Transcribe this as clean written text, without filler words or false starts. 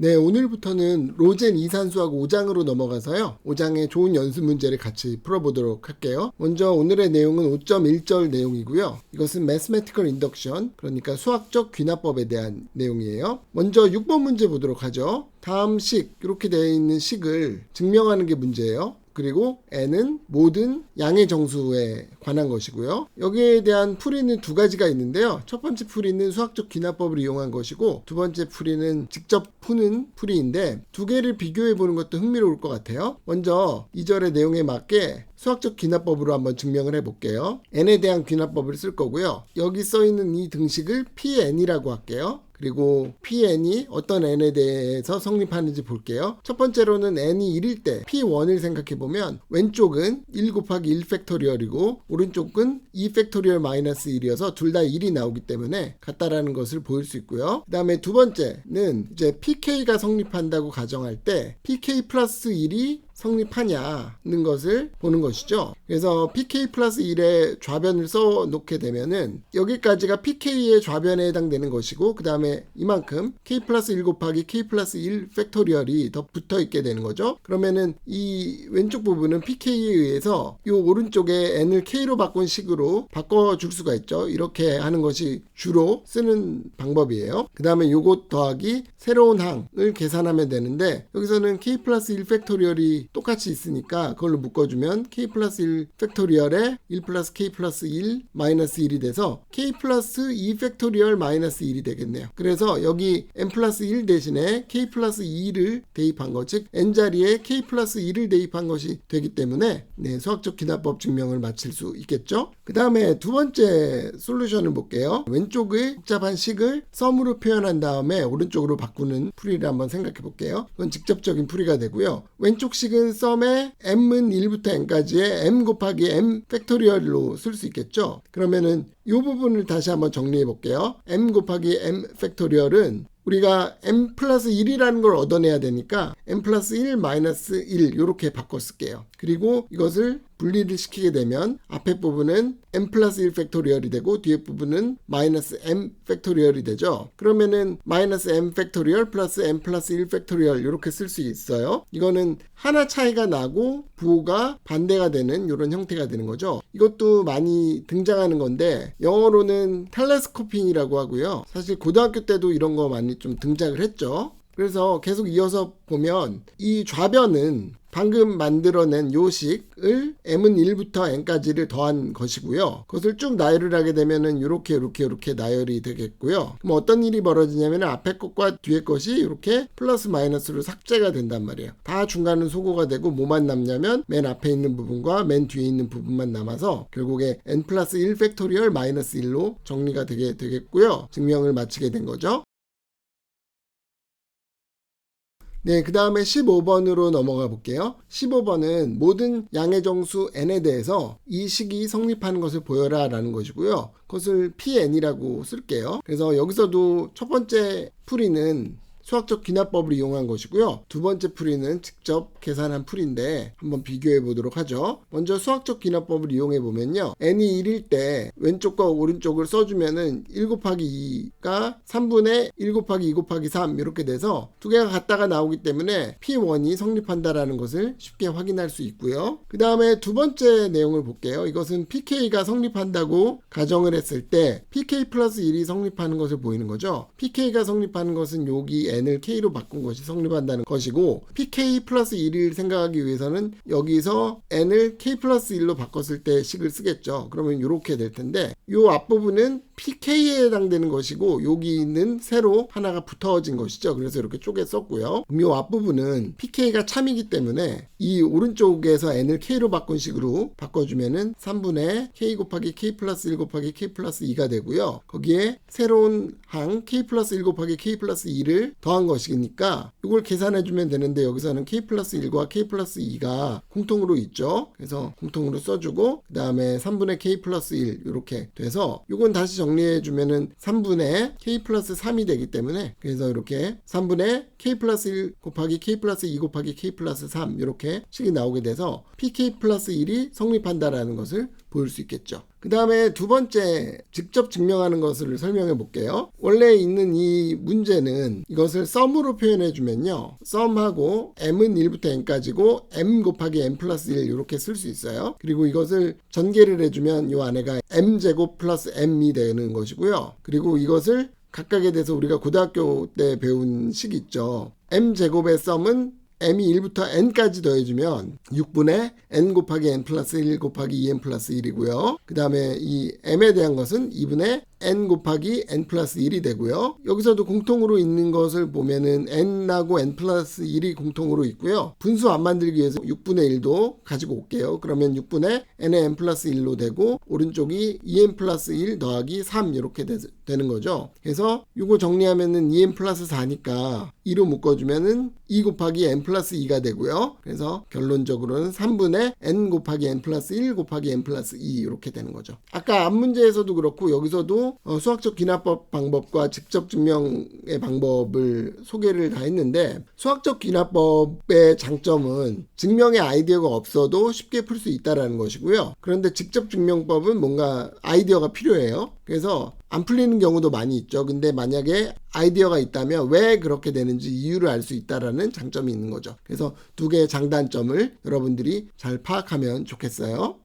네, 오늘부터는 로젠 2산수학 5장으로 넘어가서요. 5장의 좋은 연습 문제를 같이 풀어보도록 할게요. 먼저 오늘의 내용은 5.1절 내용이고요. 이것은 Mathematical Induction, 그러니까 수학적 귀납법에 대한 내용이에요. 먼저 6번 문제 보도록 하죠. 다음 식, 이렇게 되어 있는 식을 증명하는 게 문제예요. 그리고 n은 모든 양의 정수에 관한 것이고요. 여기에 대한 풀이는 두 가지가 있는데요. 첫 번째 풀이는 수학적 귀납법을 이용한 것이고, 두 번째 풀이는 직접 푸는 풀이인데, 두 개를 비교해 보는 것도 흥미로울 것 같아요. 먼저 2절의 내용에 맞게 수학적 귀납법으로 한번 증명을 해볼게요. n에 대한 귀납법을 쓸 거고요. 여기 써 있는 이 등식을 Pn이라고 할게요. 그리고 Pn이 어떤 n에 대해서 성립하는지 볼게요. 첫 번째로는 n이 1일 때 P1을 생각해보면 왼쪽은 1 곱하기 1 팩토리얼이고 오른쪽은 2 팩토리얼 마이너스 1이어서 둘 다 1이 나오기 때문에 같다라는 것을 보일 수 있고요. 그 다음에 두 번째는 이제 PK가 성립한다고 가정할 때 PK 플러스 1이 성립하냐는 것을 보는 것이죠. 그래서 PK 플러스 1의 좌변을 써 놓게 되면은 여기까지가 PK의 좌변에 해당되는 것이고, 그 다음에 이만큼 K 플러스 1 곱하기 K 플러스 1 팩토리얼이 더 붙어 있게 되는 거죠. 그러면은 이 왼쪽 부분은 PK에 의해서 이 오른쪽에 n을 K로 바꾼 식으로 바꿔줄 수가 있죠. 이렇게 하는 것이 주로 쓰는 방법이에요. 그 다음에 요것 더하기 새로운 항을 계산하면 되는데, 여기서는 K 플러스 1 팩토리얼이 똑같이 있으니까 그걸로 묶어주면 K 플러스 1 팩토리얼에 1 플러스 K 플러스 1 마이너스 1이 돼서 K 플러스 2 팩토리얼 마이너스 1이 되겠네요. 그래서 여기 n 플러스 1 대신에 K 플러스 2를 대입한 것, 즉 n자리에 K 플러스 2를 대입한 것이 되기 때문에 수학적 귀납법 증명을 마칠 수 있겠죠. 그 다음에 두 번째 솔루션을 볼게요. 왼쪽의 복잡한 식을 썸으로 표현한 다음에 오른쪽으로 바꾸는 풀이를 한번 생각해 볼게요. 이건 직접적인 풀이가 되고요. 왼쪽 식은 썸에 m은 1부터 n까지의 m 곱하기 m 팩토리얼로 쓸 수 있겠죠. 그러면은 이 부분을 다시 한번 정리해 볼게요. m 곱하기 m 팩토리얼은 우리가 m 플러스 1이라는 걸 얻어내야 되니까 m 플러스 1 마이너스 1 이렇게 바꿔 쓸게요. 그리고 이것을 분리를 시키게 되면 앞에 부분은 m 플러스 1 팩토리얼이 되고 뒤에 부분은 마이너스 m 팩토리얼이 되죠. 그러면은 마이너스 m 팩토리얼 플러스 m 플러스 1 팩토리얼 이렇게 쓸 수 있어요. 이거는 하나 차이가 나고 부호가 반대가 되는 이런 형태가 되는 거죠. 이것도 많이 등장하는 건데 영어로는 텔레스코핑이라고 하고요. 사실 고등학교 때도 이런 거 많이 좀 등장을 했죠. 그래서 계속 이어서 보면 이 좌변은 방금 만들어낸 요 식을 m은 1부터 n까지를 더한 것이고요. 그것을 쭉 나열을 하게 되면은 이렇게 나열이 되겠고요. 그럼 어떤 일이 벌어지냐면 앞에 것과 뒤에 것이 이렇게 플러스 마이너스로 삭제가 된단 말이에요. 다 중간은 소거가 되고 뭐만 남냐면 맨 앞에 있는 부분과 맨 뒤에 있는 부분만 남아서 결국에 n 플러스 1 팩토리얼 마이너스 1로 정리가 되겠고요. 증명을 마치게 된 거죠. 네, 그 다음에 15번으로 넘어가 볼게요. 15번은 모든 양의 정수 n에 대해서 이 식이 성립하는 것을 보여라 라는 것이고요. 그것을 Pn이라고 쓸게요. 그래서 여기서도 첫 번째 풀이는 수학적 귀납법을 이용한 것이고요. 두 번째 풀이는 직접 계산한 풀인데 한번 비교해 보도록 하죠. 먼저 수학적 귀납법을 이용해 보면요. n이 1일 때 왼쪽과 오른쪽을 써주면은 1 곱하기 2가 3분의 1 곱하기 2 곱하기 3 이렇게 돼서 두 개가 같다가 나오기 때문에 P1이 성립한다라는 것을 쉽게 확인할 수 있고요. 그 다음에 두 번째 내용을 볼게요. 이것은 PK가 성립한다고 가정을 했을 때 PK 플러스 1이 성립하는 것을 보이는 거죠. PK가 성립하는 것은 여기 n을 k로 바꾼 것이 성립한다는 것이고, PK 플러스 1을 생각하기 위해서는 여기서 n을 k 플러스 1로 바꿨을 때 식을 쓰겠죠. 그러면 이렇게 될 텐데 이 앞부분은 PK에 해당되는 것이고 여기는 새로 하나가 붙어진 것이죠. 그래서 이렇게 쪼개 썼고요. 이 앞부분은 PK가 참이기 때문에 이 오른쪽에서 n을 k로 바꾼 식으로 바꿔주면은 3분의 k 곱하기 k 플러스 1 곱하기 k 플러스 2가 되고요. 거기에 새로운 항 k 플러스 1 곱하기 k 플러스 2를 더한 것이니까 이걸 계산해주면 되는데 여기서는 k 플러스 1과 k 플러스 2가 공통으로 있죠. 그래서 공통으로 써주고 그 다음에 3분의 k 플러스 1 이렇게 돼서 이건 다시 정리해주면은 3분의 k 플러스 3이 되기 때문에 그래서 이렇게 3분의 k 플러스 1 곱하기 k 플러스 2 곱하기 k 플러스 3 이렇게 식이 나오게 돼서 pk 플러스 1이 성립한다라는 것을 보일 수 있겠죠. 그 다음에 두 번째 직접 증명하는 것을 설명해 볼게요. 원래 있는 이 문제는 이것을 썸으로 표현해 주면요. 썸하고 m은 1부터 n까지고 m 곱하기 n 플러스 1 이렇게 쓸 수 있어요. 그리고 이것을 전개를 해주면 이 안에가 m제곱 플러스 m이 되는 것이고요. 그리고 이것을 각각에 대해서 우리가 고등학교 때 배운 식 있죠. m제곱의 썸은 m이 1부터 n까지 더해주면 6분의 n 곱하기 n 플러스 1 곱하기 2n 플러스 1이고요. 그 다음에 이 m에 대한 것은 2분의 n 곱하기 n 플러스 1이 되고요. 여기서도 공통으로 있는 것을 보면은 n하고 n 플러스 1이 공통으로 있고요. 분수 안 만들기 위해서 6분의 1도 가지고 올게요. 그러면 6분의 n의 n 플러스 1로 되고 오른쪽이 2n 플러스 1 더하기 3 이렇게 되는 거죠. 그래서 이거 정리하면은 2n 플러스 4니까 2로 묶어주면은 2 곱하기 n 플러스 2가 되고요. 그래서 결론적으로는 3분의 n 곱하기 n 플러스 1 곱하기 n 플러스 2 이렇게 되는 거죠. 아까 앞 문제에서도 그렇고 여기서도 수학적 귀납법 방법과 직접 증명의 방법을 소개를 다 했는데 수학적 귀납법의 장점은 증명의 아이디어가 없어도 쉽게 풀 수 있다는 것이고요. 그런데 직접 증명법은 뭔가 아이디어가 필요해요. 그래서 안 풀리는 경우도 많이 있죠. 근데 만약에 아이디어가 있다면 왜 그렇게 되는지 이유를 알 수 있다라는 장점이 있는 거죠. 그래서 두 개의 장단점을 여러분들이 잘 파악하면 좋겠어요.